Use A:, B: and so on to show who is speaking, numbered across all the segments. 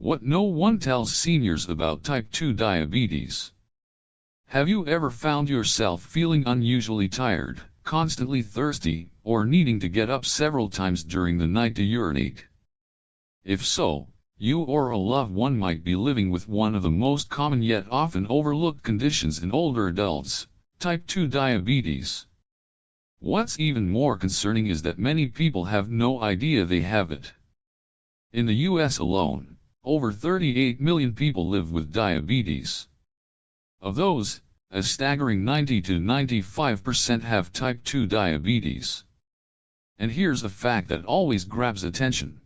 A: What no one tells seniors about type 2 diabetes. Have you ever found yourself feeling unusually tired, constantly thirsty, or needing to get up several times during the night to urinate? If so, you or a loved one might be living with one of the most common yet often overlooked conditions in older adults, type 2 diabetes. What's even more concerning is that many people have no idea they have it. In the US alone, over 38 million people live with diabetes. Of those, a staggering 90 to 95% have type 2 diabetes. And here's a fact that always grabs attention.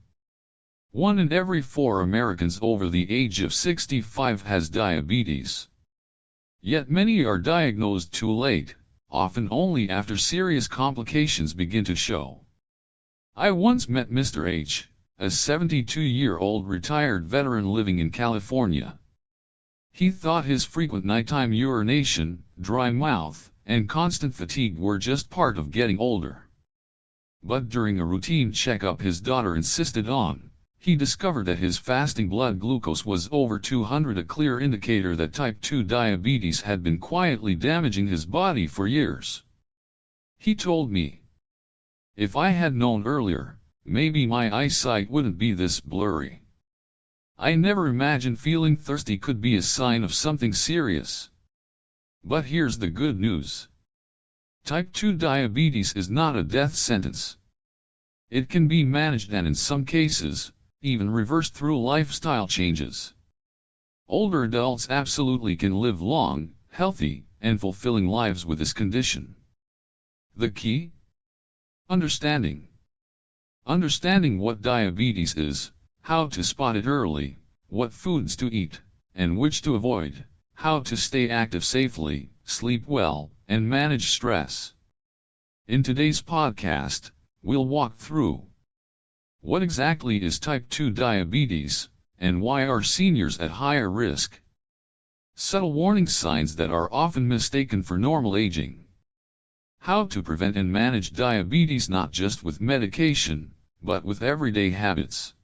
A: 1 in every 4 Americans over the age of 65 has diabetes. Yet many are diagnosed too late, often only after serious complications begin to show. I once met Mr. H, a 72-year-old retired veteran living in California. He thought his frequent nighttime urination, dry mouth, and constant fatigue were just part of getting older. But during a routine checkup his daughter insisted on, he discovered that his fasting blood glucose was over 200, a clear indicator that type 2 diabetes had been quietly damaging his body for years. He told me, "If I had known earlier, maybe my eyesight wouldn't be this blurry. I never imagined feeling thirsty could be a sign of something serious." But here's the good news. Type 2 diabetes is not a death sentence. It can be managed and in some cases, even reversed through lifestyle changes. Older adults absolutely can live long, healthy, and fulfilling lives with this condition. The key? Understanding. Understanding what diabetes is, how to spot it early, what foods to eat, and which to avoid, how to stay active safely, sleep well, and manage stress. In today's podcast, we'll walk through what exactly is type 2 diabetes, and why are seniors at higher risk? Subtle warning signs that are often mistaken for normal aging. How to prevent and manage diabetes not just with medication, but with everyday habits.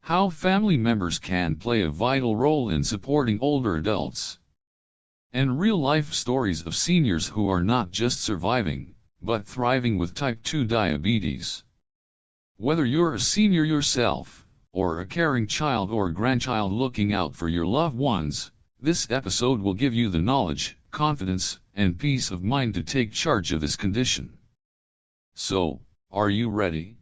A: How family members can play a vital role in supporting older adults. And real-life stories of seniors who are not just surviving, but thriving with type 2 diabetes. Whether you're a senior yourself, or a caring child or grandchild looking out for your loved ones, this episode will give you the knowledge, confidence, and peace of mind to take charge of this condition. So, are you ready?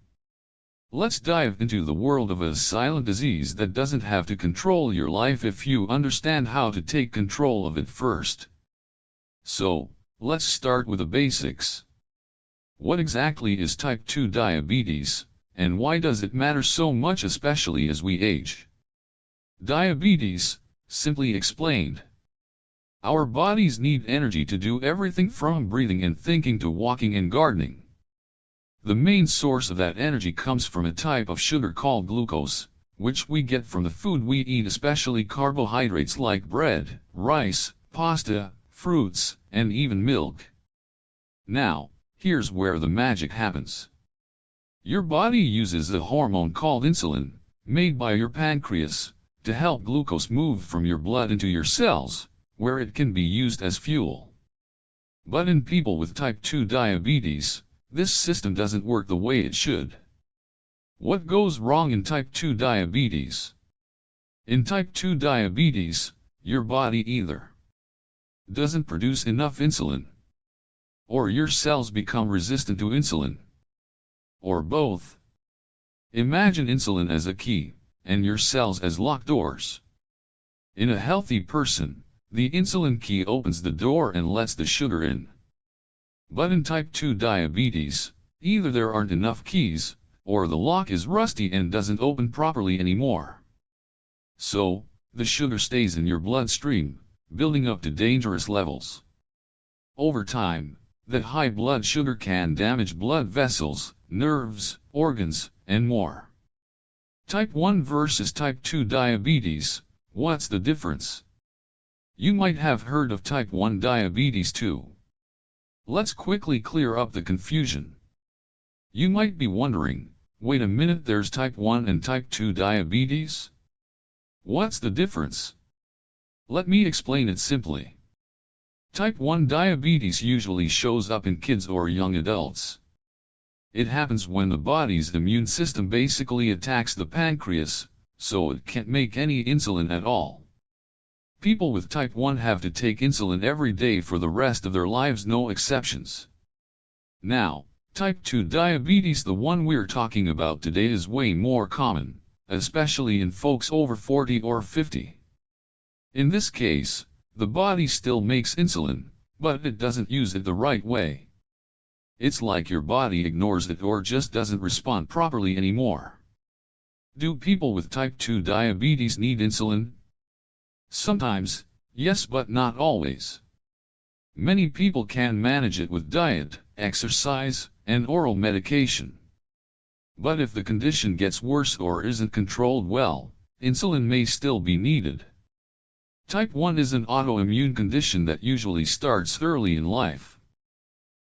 A: Let's dive into the world of a silent disease that doesn't have to control your life if you understand how to take control of it first. So, let's start with the basics. What exactly is type 2 diabetes, and why does it matter so much, especially as we age? Diabetes, simply explained. Our bodies need energy to do everything from breathing and thinking to walking and gardening. The main source of that energy comes from a type of sugar called glucose, which we get from the food we eat, especially carbohydrates like bread, rice, pasta, fruits, and even milk. Now, here's where the magic happens. Your body uses a hormone called insulin, made by your pancreas, to help glucose move from your blood into your cells, where it can be used as fuel. But in people with type 2 diabetes, this system doesn't work the way it should. What goes wrong in type 2 diabetes? In type 2 diabetes, your body either doesn't produce enough insulin, or your cells become resistant to insulin, or both. Imagine insulin as a key, and your cells as locked doors. In a healthy person, the insulin key opens the door and lets the sugar in. But in type 2 diabetes, either there aren't enough keys, or the lock is rusty and doesn't open properly anymore. So, the sugar stays in your bloodstream, building up to dangerous levels. Over time, that high blood sugar can damage blood vessels, nerves, organs, and more. Type 1 versus type 2 diabetes, what's the difference? You might have heard of type 1 diabetes too. Let's quickly clear up the confusion. You might be wondering, wait a minute, there's type 1 and type 2 diabetes? What's the difference? Let me explain it simply. Type 1 diabetes usually shows up in kids or young adults. It happens when the body's immune system basically attacks the pancreas, so it can't make any insulin at all. People with type 1 have to take insulin every day for the rest of their lives, no exceptions. Now, type 2 diabetes, the one we're talking about today, is way more common, especially in folks over 40 or 50. In this case, the body still makes insulin, but it doesn't use it the right way. It's like your body ignores it or just doesn't respond properly anymore. Do people with type 2 diabetes need insulin? Sometimes, yes, but not always. Many people can manage it with diet, exercise, and oral medication. But if the condition gets worse or isn't controlled well, insulin may still be needed. Type 1 is an autoimmune condition that usually starts early in life.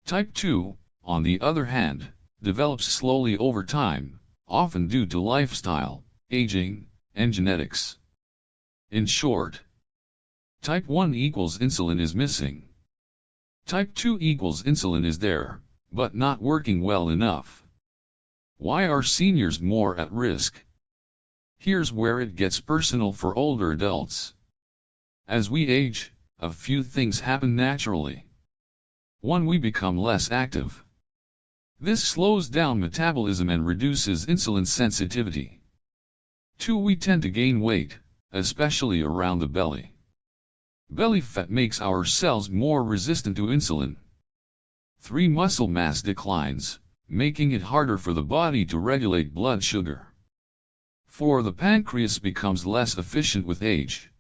A: Type 2, on the other hand, develops slowly over time, often due to lifestyle, aging, and genetics. In short, type 1 equals insulin is missing. Type 2 equals insulin is there, but not working well enough. Why are seniors more at risk? Here's where it gets personal for older adults. As we age, a few things happen naturally. 1. We become less active. This slows down metabolism and reduces insulin sensitivity. 2. We tend to gain weight, especially around the belly. Belly fat makes our cells more resistant to insulin. 3. Muscle mass declines, making it harder for the body to regulate blood sugar. 4. The pancreas becomes less efficient with age.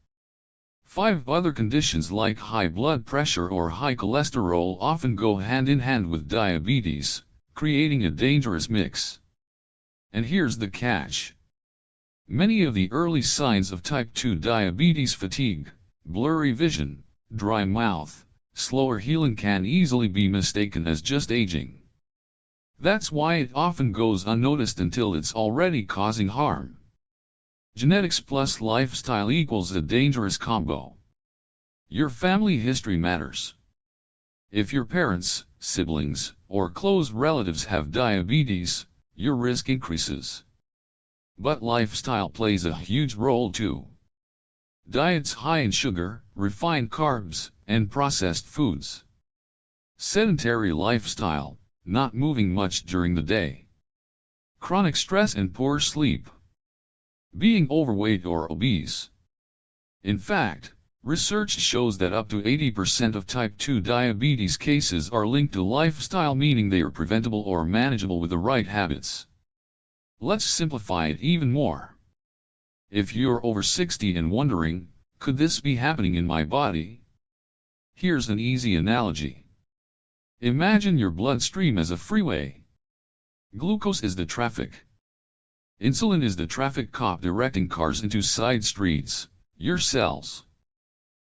A: 5. Other conditions like high blood pressure or high cholesterol often go hand in hand with diabetes, creating a dangerous mix. And here's the catch. Many of the early signs of type 2 diabetes, fatigue, blurry vision, dry mouth, slower healing, can easily be mistaken as just aging. That's why it often goes unnoticed until it's already causing harm. Genetics plus lifestyle equals a dangerous combo. Your family history matters. If your parents, siblings, or close relatives have diabetes, your risk increases. But lifestyle plays a huge role too. Diets high in sugar, refined carbs, and processed foods. Sedentary lifestyle, not moving much during the day. Chronic stress and poor sleep. Being overweight or obese. In fact, research shows that up to 80% of type 2 diabetes cases are linked to lifestyle, meaning they are preventable or manageable with the right habits. Let's simplify it even more. If you're over 60 and wondering, could this be happening in my body? Here's an easy analogy. Imagine your bloodstream as a freeway. Glucose is the traffic. Insulin is the traffic cop directing cars into side streets, your cells.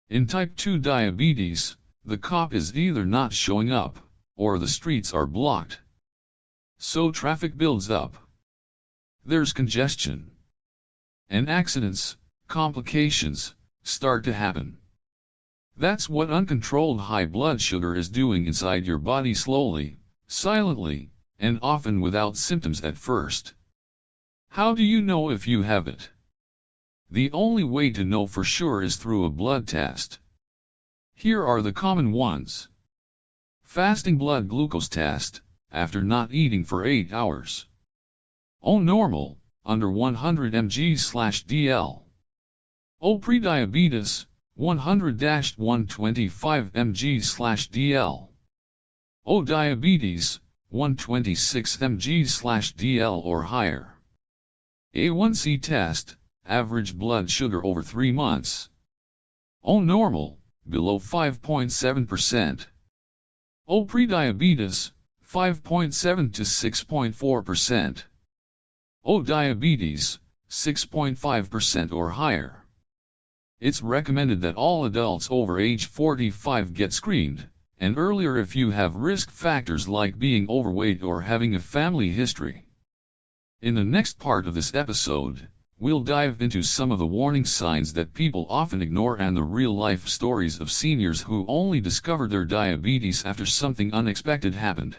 A: In type 2 diabetes, the cop is either not showing up, or the streets are blocked. So traffic builds up. There's congestion. And accidents, complications, start to happen. That's what uncontrolled high blood sugar is doing inside your body, slowly, silently, and often without symptoms at first. How do you know if you have it? The only way to know for sure is through a blood test. Here are the common ones. Fasting blood glucose test, after not eating for 8 hours. O normal, under 100 mg/dl. O prediabetes, 100-125 mg/dl. O diabetes, 126 mg/dl or higher. A1C test, average blood sugar over 3 months. O normal, below 5.7%. O prediabetes, 5.7 to 6.4%. O diabetes, 6.5% or higher. It's recommended that all adults over age 45 get screened, and earlier if you have risk factors like being overweight or having a family history. In the next part of this episode, We'll dive into some of the warning signs that people often ignore and the real-life stories of seniors who only discovered their diabetes after something unexpected happened.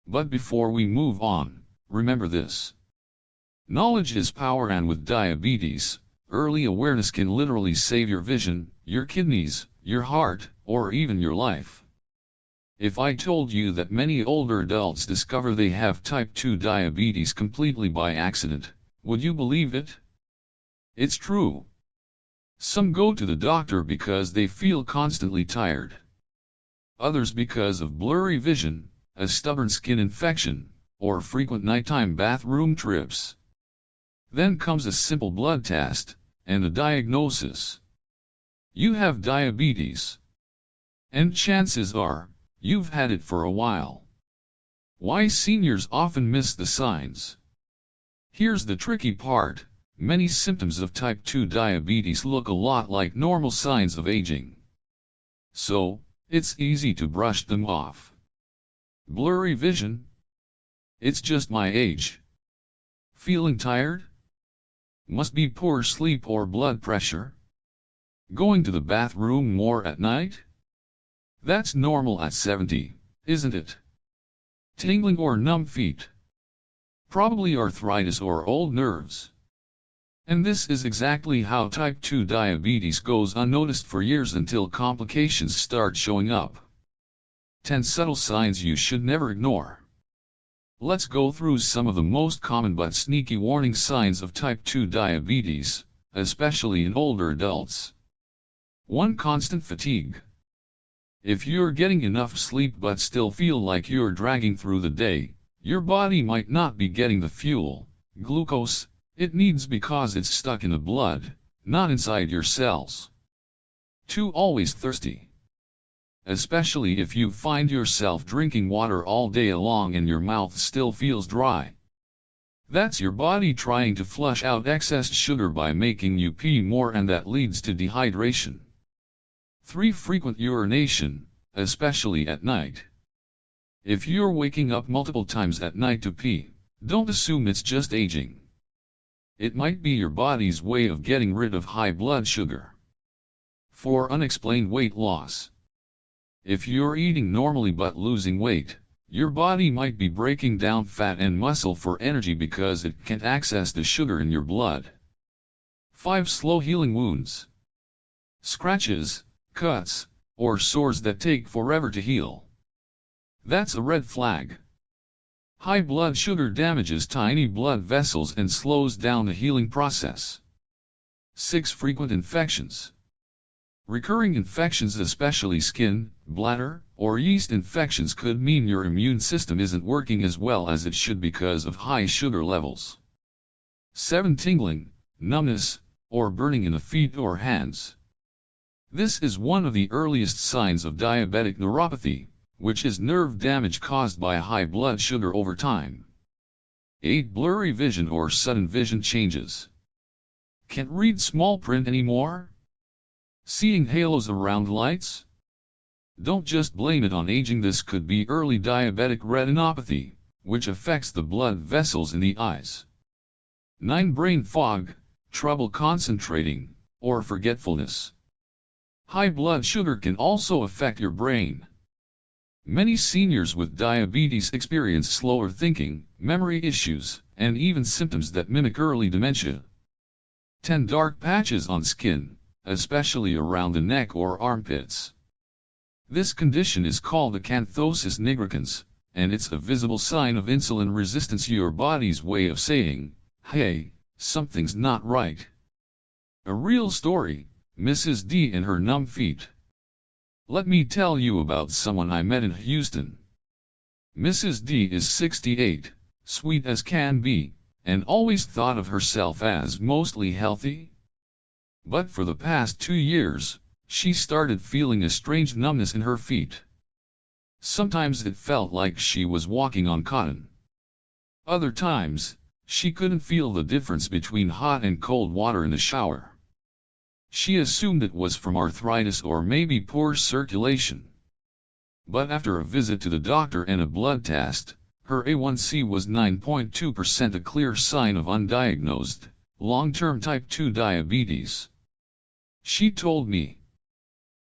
A: But before we move on, remember this. Knowledge is power, and with diabetes, early awareness can literally save your vision, your kidneys, your heart, or even your life. If I told you that many older adults discover they have type 2 diabetes completely by accident, would you believe it? It's true. Some go to the doctor because they feel constantly tired. Others because of blurry vision, a stubborn skin infection, or frequent nighttime bathroom trips. Then comes a simple blood test, and a diagnosis. You have diabetes. And chances are, you've had it for a while. Why seniors often miss the signs? Here's the tricky part. Many symptoms of type 2 diabetes look a lot like normal signs of aging. So, it's easy to brush them off. Blurry vision? It's just my age. Feeling tired? Must be poor sleep or blood pressure. Going to the bathroom more at night? That's normal at 70, isn't it? Tingling or numb feet? Probably arthritis or old nerves. And this is exactly how type 2 diabetes goes unnoticed for years until complications start showing up. 10 subtle signs you should never ignore. Let's go through some of the most common but sneaky warning signs of type 2 diabetes, especially in older adults. 1. Constant fatigue. If you're getting enough sleep but still feel like you're dragging through the day, your body might not be getting the fuel, glucose, it needs because it's stuck in the blood, not inside your cells. 2. Always thirsty. Especially if you find yourself drinking water all day long and your mouth still feels dry. That's your body trying to flush out excess sugar by making you pee more, and that leads to dehydration. 3. Frequent urination, especially at night. If you're waking up multiple times at night to pee, don't assume it's just aging. It might be your body's way of getting rid of high blood sugar. 4. Unexplained weight loss. If you're eating normally but losing weight, your body might be breaking down fat and muscle for energy because it can't access the sugar in your blood. 5. Slow healing wounds. Scratches, cuts, or sores that take forever to heal. That's a red flag. High blood sugar damages tiny blood vessels and slows down the healing process. 6. Frequent infections. Recurring infections, especially skin, bladder, or yeast infections, could mean your immune system isn't working as well as it should because of high sugar levels. 7. Tingling, numbness, or burning in the feet or hands. This is one of the earliest signs of diabetic neuropathy, which is nerve damage caused by high blood sugar over time. 8. Blurry vision or sudden vision changes. Can't read small print anymore? Seeing halos around lights? Don't just blame it on aging. This could be early diabetic retinopathy, which affects the blood vessels in the eyes. 9. Brain fog, trouble concentrating, or forgetfulness. High blood sugar can also affect your brain. Many seniors with diabetes experience slower thinking, memory issues, and even symptoms that mimic early dementia. 10. Dark patches on skin, especially around the neck or armpits. This condition is called acanthosis nigricans, and it's a visible sign of insulin resistance, your body's way of saying, hey, something's not right. A real story, Mrs. D and her numb feet. Let me tell you about someone I met in Houston. Mrs. D is 68, sweet as can be, and always thought of herself as mostly healthy. But for the past 2 years, she started feeling a strange numbness in her feet. Sometimes it felt like she was walking on cotton. Other times, she couldn't feel the difference between hot and cold water in the shower. She assumed it was from arthritis or maybe poor circulation. But after a visit to the doctor and a blood test, her A1C was 9.2%, a clear sign of undiagnosed long-term type 2 diabetes. She told me.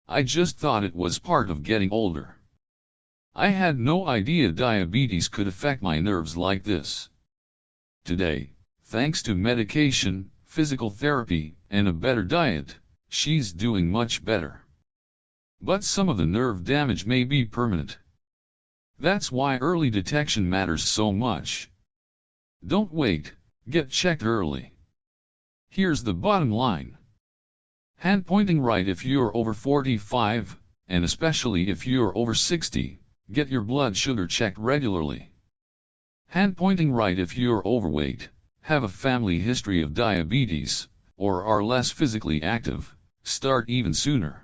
A: I just thought it was part of getting older. I had no idea diabetes could affect my nerves like this. Today, thanks to medication, physical therapy, and a better diet, she's doing much better. But some of the nerve damage may be permanent. That's why early detection matters so much. Don't wait, get checked early. Here's the bottom line. Hand pointing right if you're over 45, and especially if you're over 60, get your blood sugar checked regularly. Hand pointing right if you're overweight, have a family history of diabetes, or are less physically active, start even sooner.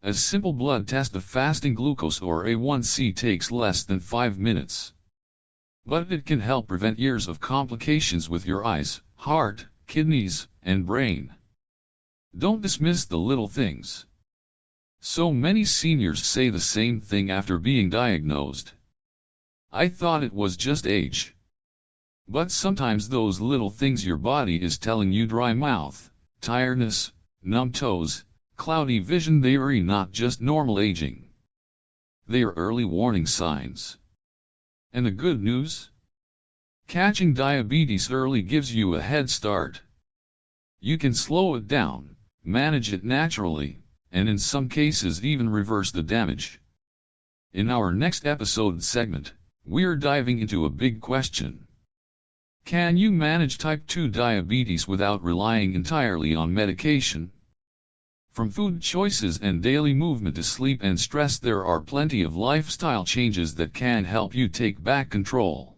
A: A simple blood test of fasting glucose or A1C takes less than 5 minutes. But it can help prevent years of complications with your eyes, heart, kidneys, and brain. Don't dismiss the little things. So many seniors say the same thing after being diagnosed. I thought it was just age. But sometimes those little things your body is telling you: dry mouth, tiredness, numb toes, cloudy vision, they are not just normal aging. They are early warning signs. And the good news? Catching diabetes early gives you a head start. You can slow it down, manage it naturally, and in some cases even reverse the damage. In our next episode segment, we're diving into a big question. Can you manage type 2 diabetes without relying entirely on medication? From food choices and daily movement to sleep and stress, there are plenty of lifestyle changes that can help you take back control.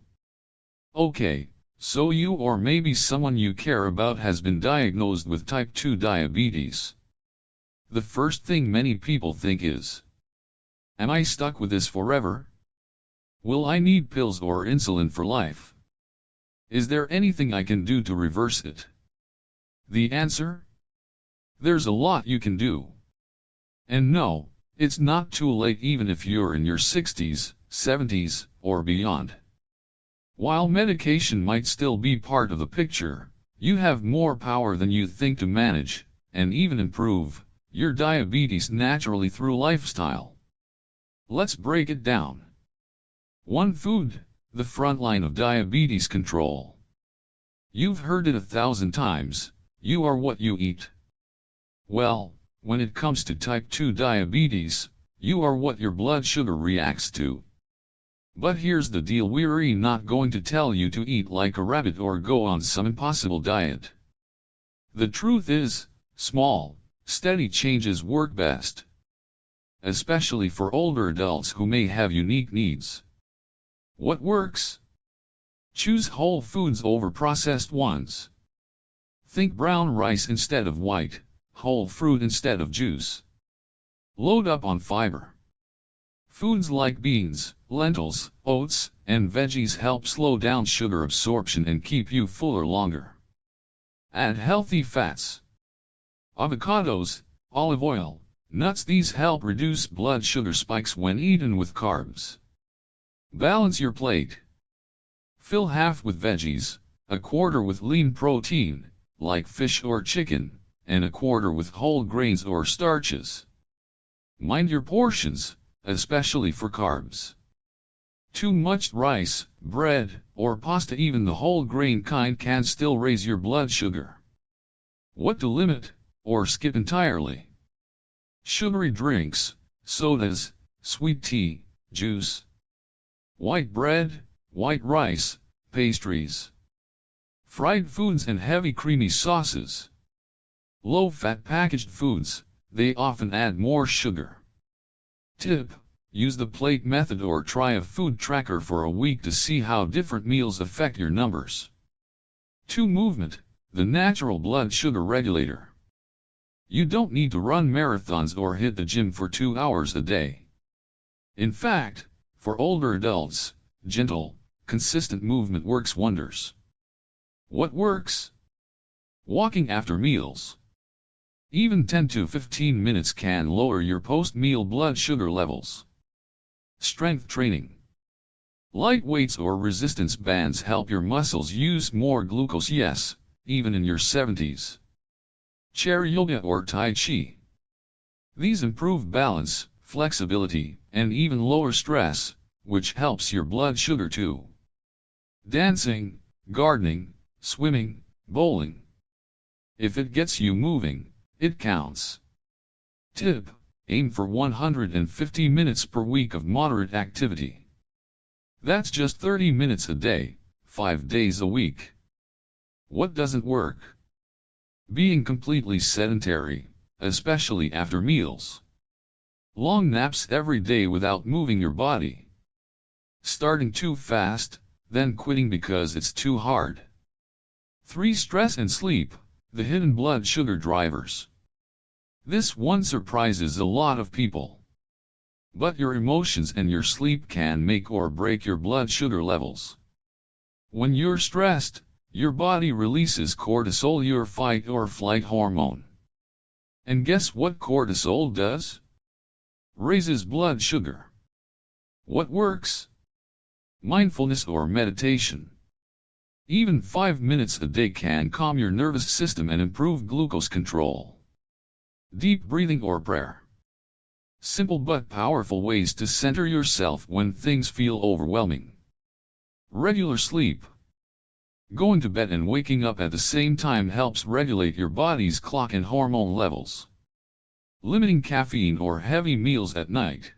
A: Okay, so you or maybe someone you care about has been diagnosed with type 2 diabetes. The first thing many people think is, am I stuck with this forever? Will I need pills or insulin for life? Is there anything I can do to reverse it? The answer? There's a lot you can do. And no, it's not too late even if you're in your 60s, 70s, or beyond. While medication might still be part of the picture, you have more power than you think to manage, and even improve, your diabetes naturally through lifestyle. Let's break it down. 1. Food, the front line of diabetes control. You've heard it 1,000 times, you are what you eat. Well, when it comes to type 2 diabetes, you are what your blood sugar reacts to. But here's the deal: we're not going to tell you to eat like a rabbit or go on some impossible diet. The truth is, small, steady changes work best. Especially for older adults who may have unique needs. What works? Choose whole foods over processed ones. Think brown rice instead of white, whole fruit instead of juice. Load up on fiber. Foods like beans, lentils, oats, and veggies help slow down sugar absorption and keep you fuller longer. Add healthy fats. Avocados, olive oil, nuts, these help reduce blood sugar spikes when eaten with carbs. Balance your plate. Fill half with veggies, a quarter with lean protein, like fish or chicken, and a quarter with whole grains or starches. Mind your portions, especially for carbs. Too much rice, bread, or pasta, even the whole grain kind, can still raise your blood sugar. What to limit, or skip entirely? Sugary drinks, sodas, sweet tea, juice. White bread, white rice, pastries. Fried foods and heavy creamy sauces. Low-fat packaged foods, they often add more sugar. Tip: use the plate method or try a food tracker for a week to see how different meals affect your numbers. 2. Movement, the natural blood sugar regulator. You don't need to run marathons or hit the gym for 2 hours a day. In fact, for older adults, gentle, consistent movement works wonders. What works? Walking after meals. Even 10 to 15 minutes can lower your post-meal blood sugar levels. Strength training. Light weights or resistance bands help your muscles use more glucose. Yes, even in your 70s. Chair yoga or tai chi. These improve balance, flexibility, and even lower stress, which helps your blood sugar too. Dancing, gardening, swimming, bowling. If it gets you moving, it counts. Tip: aim for 150 minutes per week of moderate activity. That's just 30 minutes a day, 5 days a week. What doesn't work? Being completely sedentary, especially after meals. Long naps every day without moving your body. Starting too fast, then quitting because it's too hard. 3. Stress and sleep, the hidden blood sugar drivers. This one surprises a lot of people. But your emotions and your sleep can make or break your blood sugar levels. When you're stressed, your body releases cortisol, your fight or flight hormone. And guess what cortisol does? Raises blood sugar. What works? Mindfulness or meditation. Even 5 minutes a day can calm your nervous system and improve glucose control. Deep breathing or prayer. Simple but powerful ways to center yourself when things feel overwhelming. Regular sleep. Going to bed and waking up at the same time helps regulate your body's clock and hormone levels. Limiting caffeine or heavy meals at night.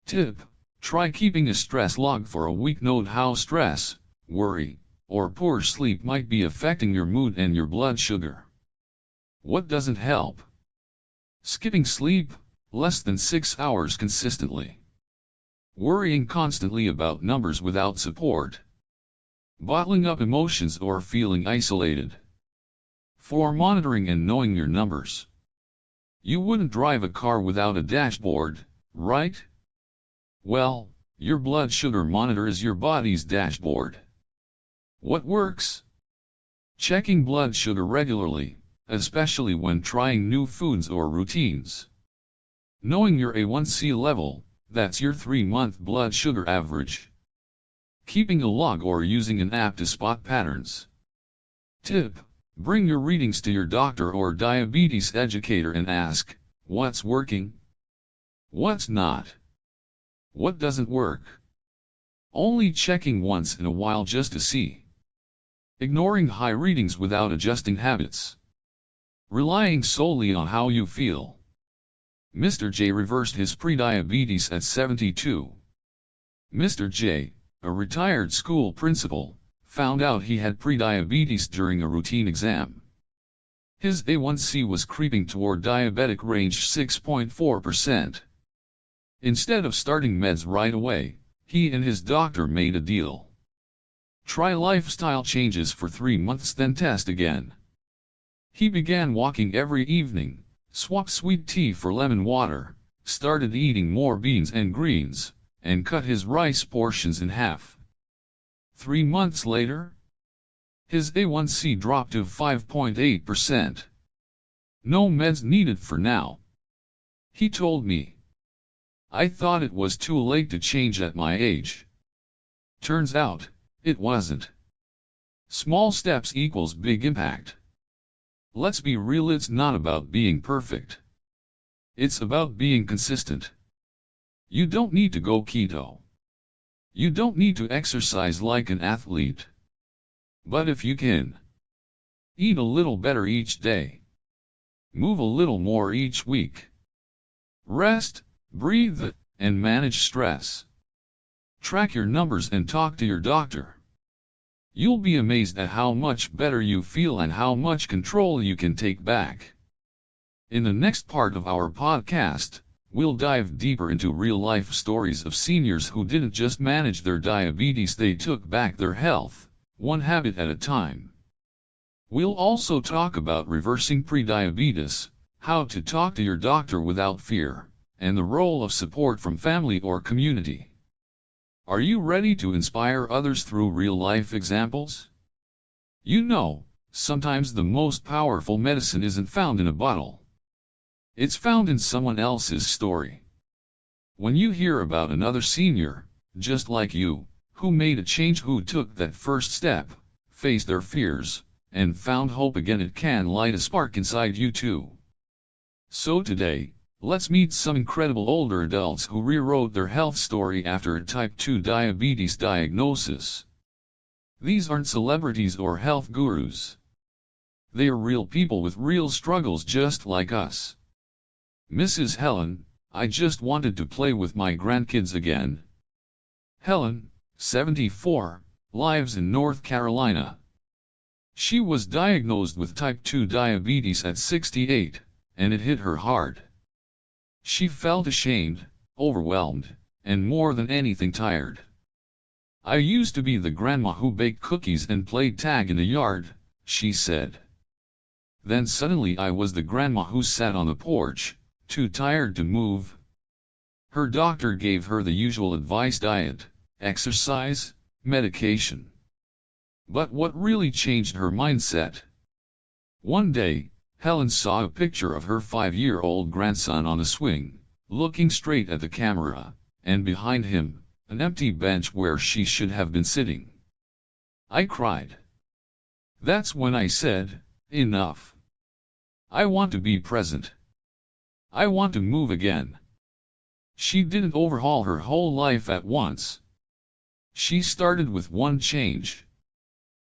A: Tip: try keeping a stress log for a week. Note how stress, worry, or poor sleep might be affecting your mood and your blood sugar. What doesn't help? Skipping sleep, less than 6 hours consistently. Worrying constantly about numbers without support. Bottling up emotions or feeling isolated. 4. Monitoring and knowing your numbers. You wouldn't drive a car without a dashboard, right? Well, your blood sugar monitor is your body's dashboard. What works? Checking blood sugar regularly, especially when trying new foods or routines. Knowing your A1C level, that's your 3-month blood sugar average. Keeping a log or using an app to spot patterns. Tip: bring your readings to your doctor or diabetes educator and ask, what's working? What's not? What doesn't work? Only checking once in a while just to see. Ignoring high readings without adjusting habits. Relying solely on how you feel. Mr. J reversed his prediabetes at 72. Mr. J, a retired school principal, found out he had prediabetes during a routine exam. His A1C was creeping toward diabetic range 6.4%. Instead of starting meds right away, he and his doctor made a deal. Try lifestyle changes for 3 months, then test again. He began walking every evening, swapped sweet tea for lemon water, started eating more beans and greens, and cut his rice portions in half. 3 months later, his A1C dropped to 5.8%. No meds needed for now. He told me. I thought it was too late to change at my age. Turns out, it wasn't. Small steps equals big impact. Let's be real, it's not about being perfect. It's about being consistent. You don't need to go keto. You don't need to exercise like an athlete. But if you can, eat a little better each day. Move a little more each week. Rest, breathe, and manage stress. Track your numbers and talk to your doctor. You'll be amazed at how much better you feel and how much control you can take back. In the next part of our podcast, we'll dive deeper into real-life stories of seniors who didn't just manage their diabetes, they took back their health, one habit at a time. We'll also talk about reversing prediabetes, how to talk to your doctor without fear, and the role of support from family or community. Are you ready to inspire others through real-life examples? You know, sometimes the most powerful medicine isn't found in a bottle. It's found in someone else's story. When you hear about another senior, just like you, who made a change, who took that first step, faced their fears, and found hope again. It can light a spark inside you too. So today, let's meet some incredible older adults who rewrote their health story after a type 2 diabetes diagnosis. These aren't celebrities or health gurus. They are real people with real struggles just like us. Mrs. Helen, I just wanted to play with my grandkids again. Helen, 74, lives in North Carolina. She was diagnosed with type 2 diabetes at 68, and it hit her hard. She felt ashamed, overwhelmed, and more than anything tired. I used to be the grandma who baked cookies and played tag in the yard, she said. Then suddenly I was the grandma who sat on the porch, too tired to move. Her doctor gave her the usual advice: diet, exercise, medication. But what really changed her mindset? One day, Helen saw a picture of her 5-year-old grandson on a swing, looking straight at the camera, and behind him, an empty bench where she should have been sitting. I cried. That's when I said, enough. I want to be present. I want to move again. She didn't overhaul her whole life at once. She started with one change.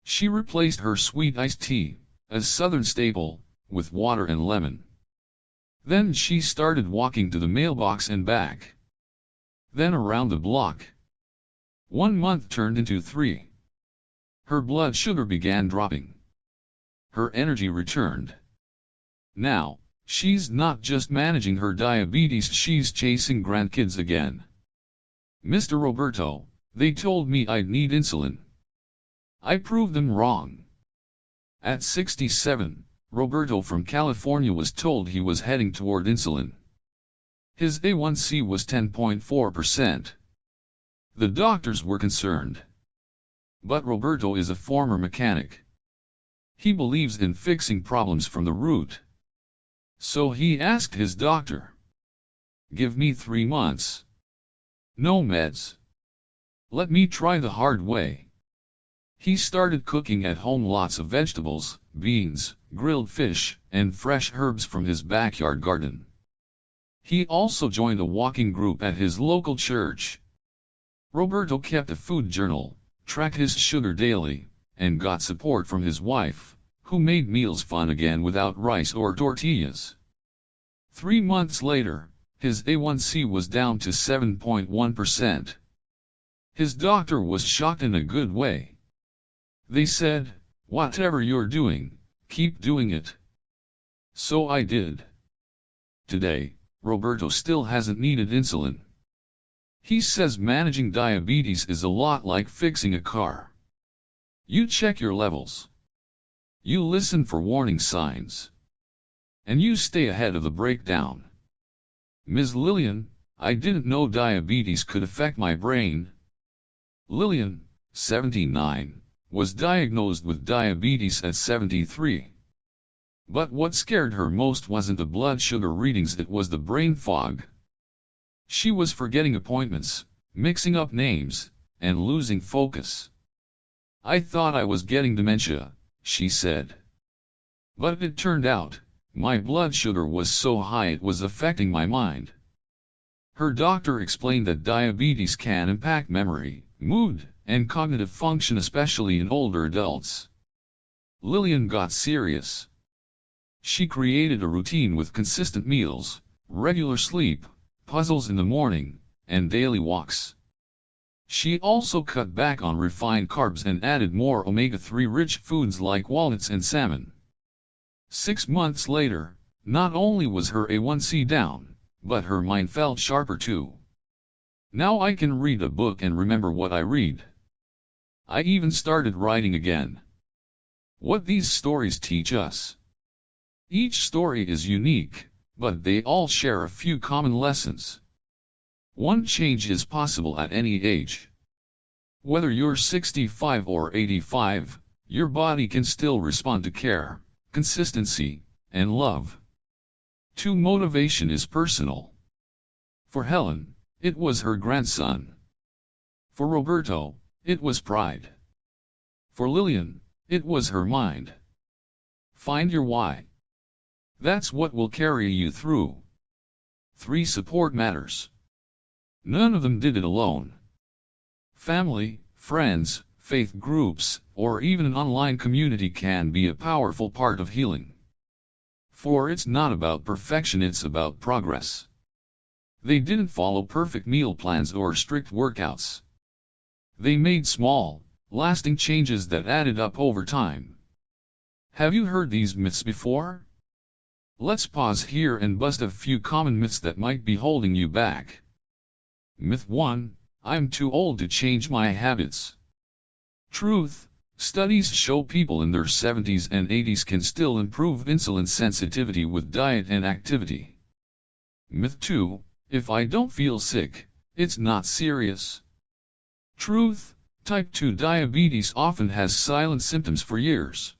A: She replaced her sweet iced tea, a Southern staple, with water and lemon. Then she started walking to the mailbox and back. Then around the block. 1 month turned into 3. Her blood sugar began dropping. Her energy returned. Now, she's not just managing her diabetes, she's chasing grandkids again. Mr. Roberto, they told me I'd need insulin. I proved them wrong. At 67, Roberto from California was told he was heading toward insulin. His A1C was 10.4%. The doctors were concerned. But Roberto is a former mechanic. He believes in fixing problems from the root. So he asked his doctor, "Give me 3 months. No meds. Let me try the hard way." He started cooking at home, lots of vegetables, beans, grilled fish, and fresh herbs from his backyard garden. He also joined a walking group at his local church. Roberto kept a food journal, tracked his sugar daily, and got support from his wife, who made meals fun again without rice or tortillas. 3 months later, his A1C was down to 7.1%. His doctor was shocked in a good way. They said, "Whatever you're doing, keep doing it." So I did. Today, Roberto still hasn't needed insulin. He says managing diabetes is a lot like fixing a car. You check your levels. You listen for warning signs. And you stay ahead of the breakdown. Ms. Lillian, I didn't know diabetes could affect my brain. Lillian, 79, was diagnosed with diabetes at 73. But what scared her most wasn't the blood sugar readings, it was the brain fog. She was forgetting appointments, mixing up names, and losing focus. "I thought I was getting dementia," she said. But it turned out, my blood sugar was so high it was affecting my mind. Her doctor explained that diabetes can impact memory, mood, and cognitive function, especially in older adults. Lillian got serious. She created a routine with consistent meals, regular sleep, puzzles in the morning, and daily walks. She also cut back on refined carbs and added more omega-3 rich foods like walnuts and salmon. 6 months later, not only was her A1C down, but her mind felt sharper too. "Now I can read a book and remember what I read. I even started writing again." What these stories teach us. Each story is unique, but they all share a few common lessons. One change is possible at any age. Whether you're 65 or 85, your body can still respond to care, consistency, and love. 2. Motivation is personal. For Helen, it was her grandson. For Roberto, it was pride. For Lillian, it was her mind. Find your why. That's what will carry you through. 3. Support matters. None of them did it alone. Family, friends, faith groups, or even an online community can be a powerful part of healing. 4. It's not about perfection, it's about progress. They didn't follow perfect meal plans or strict workouts. They made small, lasting changes that added up over time. Have you heard these myths before? Let's pause here and bust a few common myths that might be holding you back. Myth 1, I'm too old to change my habits. Truth, studies show people in their 70s and 80s can still improve insulin sensitivity with diet and activity. Myth 2, if I don't feel sick, it's not serious. Truth, type 2 diabetes often has silent symptoms for years.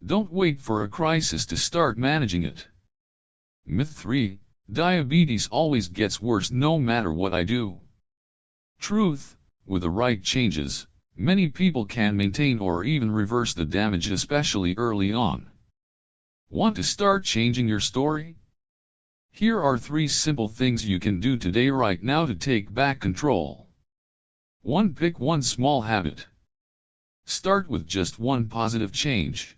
A: Don't wait for a crisis to start managing it. Myth 3, diabetes always gets worse no matter what I do. Truth, with the right changes, many people can maintain or even reverse the damage, especially early on. Want to start changing your story? Here are 3 simple things you can do today right now to take back control. 1. Pick one small habit. Start with just one positive change.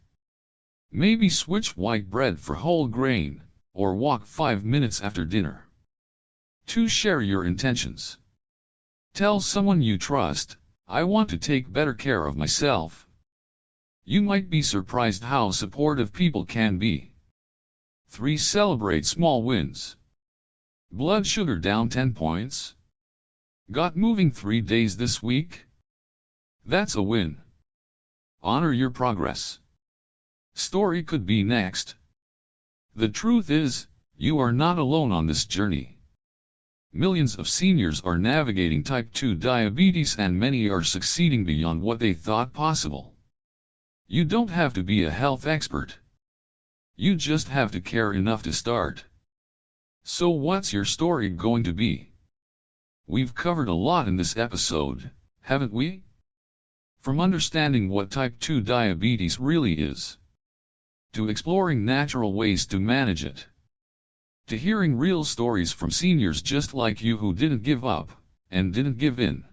A: Maybe switch white bread for whole grain, or walk 5 minutes after dinner. 2. Share your intentions. Tell someone you trust, I want to take better care of myself. You might be surprised how supportive people can be. 3. Celebrate small wins. Blood sugar down 10 points? Got moving 3 days this week? That's a win. Honor your progress. Story could be next. The truth is, you are not alone on this journey. Millions of seniors are navigating type 2 diabetes and many are succeeding beyond what they thought possible. You don't have to be a health expert. You just have to care enough to start. So what's your story going to be? We've covered a lot in this episode, haven't we? From understanding what type 2 diabetes really is, to exploring natural ways to manage it, to hearing real stories from seniors just like you who didn't give up, and didn't give in.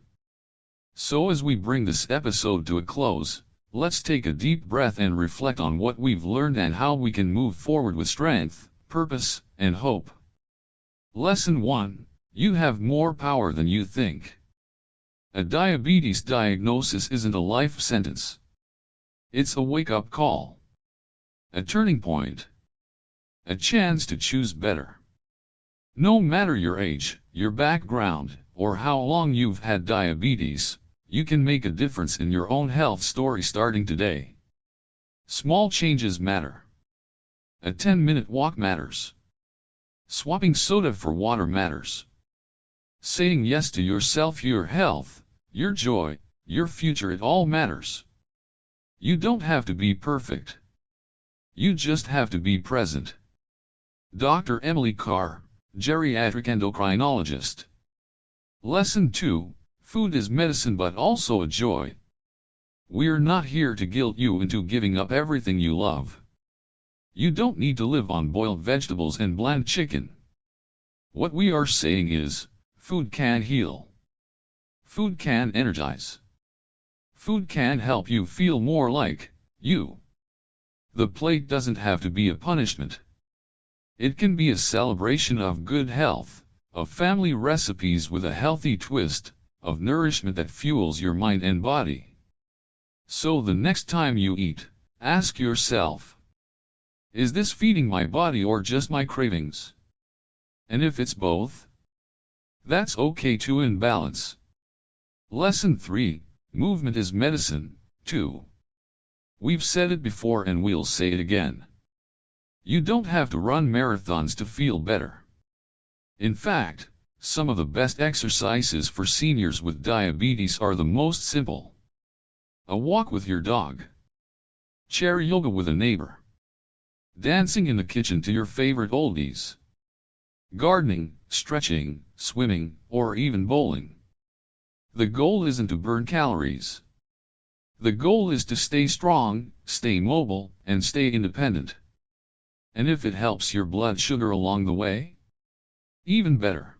A: So as we bring this episode to a close, let's take a deep breath and reflect on what we've learned and how we can move forward with strength, purpose, and hope. Lesson 1, you have more power than you think. A diabetes diagnosis isn't a life sentence. It's a wake-up call. A turning point. A chance to choose better. No matter your age, your background, or how long you've had diabetes, you can make a difference in your own health story starting today. Small changes matter. A 10-minute walk matters. Swapping soda for water matters. Saying yes to yourself, your health, your joy, your future, it all matters. You don't have to be perfect. You just have to be present. Dr. Emily Carr, geriatric endocrinologist. Lesson 2, food is medicine but also a joy. We're not here to guilt you into giving up everything you love. You don't need to live on boiled vegetables and bland chicken. What we are saying is, food can heal. Food can energize. Food can help you feel more like you. The plate doesn't have to be a punishment. It can be a celebration of good health, of family recipes with a healthy twist, of nourishment that fuels your mind and body. So the next time you eat, ask yourself, is this feeding my body or just my cravings? And if it's both, that's okay too, in balance. Lesson 3, movement is medicine, too. We've said it before and we'll say it again. You don't have to run marathons to feel better. In fact, some of the best exercises for seniors with diabetes are the most simple. A walk with your dog. Chair yoga with a neighbor. Dancing in the kitchen to your favorite oldies. Gardening, stretching, swimming, or even bowling. The goal isn't to burn calories. The goal is to stay strong, stay mobile, and stay independent. And if it helps your blood sugar along the way, even better.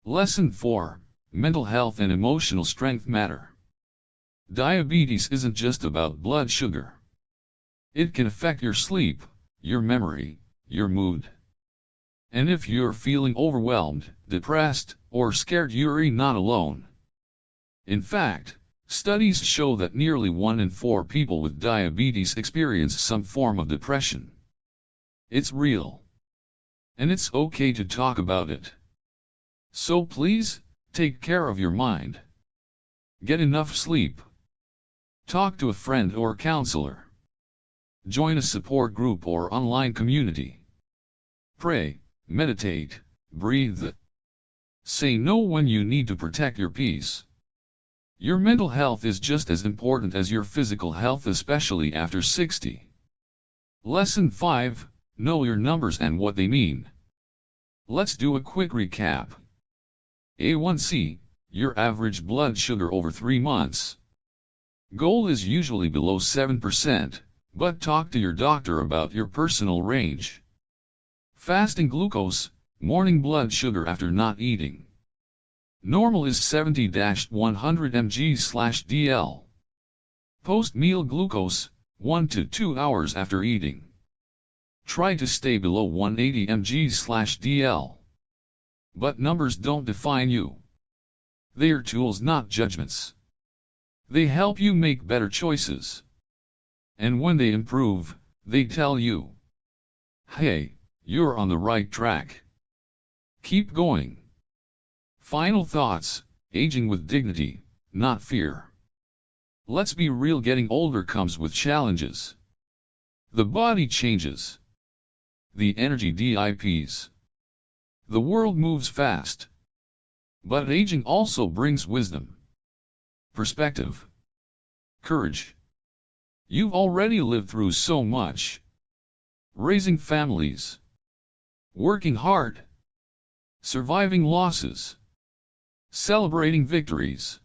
A: Lesson 4. Mental health and emotional strength matter. Diabetes isn't just about blood sugar. It can affect your sleep, your memory, your mood. And if you're feeling overwhelmed, depressed, or scared, you're not alone. In fact, studies show that nearly 1 in 4 people with diabetes experience some form of depression. It's real. And it's okay to talk about it. So please, take care of your mind. Get enough sleep. Talk to a friend or counselor. Join a support group or online community. Pray, meditate, breathe. Say no when you need to protect your peace. Your mental health is just as important as your physical health, especially after 60. Lesson 5. Know your numbers and what they mean. Let's do a quick recap. A1C, your average blood sugar over 3 months. Goal is usually below 7%, but talk to your doctor about your personal range. Fasting glucose, morning blood sugar after not eating. Normal is 70-100 mg/dl. Post-meal glucose, 1 to 2 hours after eating. Try to stay below 180 mg/dl. But numbers don't define you. They are tools, not judgments. They help you make better choices. And when they improve, they tell you, hey, you're on the right track. Keep going. Final thoughts, aging with dignity, not fear. Let's be real, getting older comes with challenges. The body changes. The energy dips. The world moves fast. But aging also brings wisdom, perspective, courage. You've already lived through so much. Raising families, working hard, surviving losses, celebrating victories.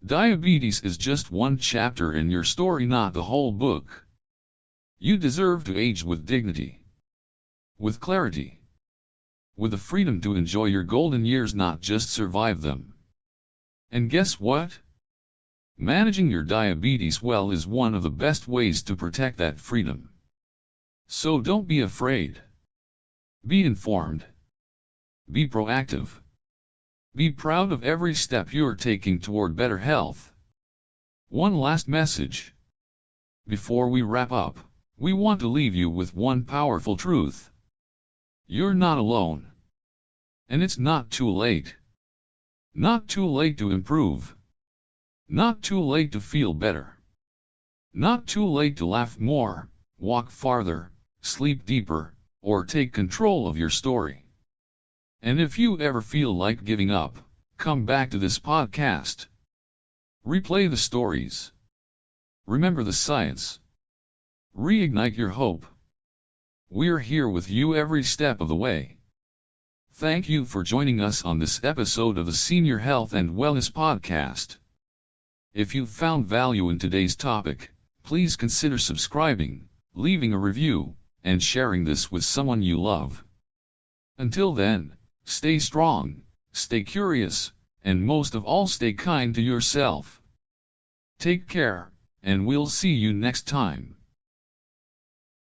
A: Diabetes is just one chapter in your story, not the whole book. You deserve to age with dignity, with clarity, with the freedom to enjoy your golden years, not just survive them. And guess what? Managing your diabetes well is one of the best ways to protect that freedom. So don't be afraid. Be informed. Be proactive. Be proud of every step you're taking toward better health. One last message. Before we wrap up, we want to leave you with one powerful truth. You're not alone. And it's not too late. Not too late to improve. Not too late to feel better. Not too late to laugh more, walk farther, sleep deeper, or take control of your story. And if you ever feel like giving up, come back to this podcast. Replay the stories. Remember the science. Reignite your hope. We're here with you every step of the way. Thank you for joining us on this episode of the Senior Health and Wellness Podcast. If you found value in today's topic, please consider subscribing, leaving a review, and sharing this with someone you love. Until then, stay strong, stay curious, and most of all, stay kind to yourself. Take care, and we'll see you next time.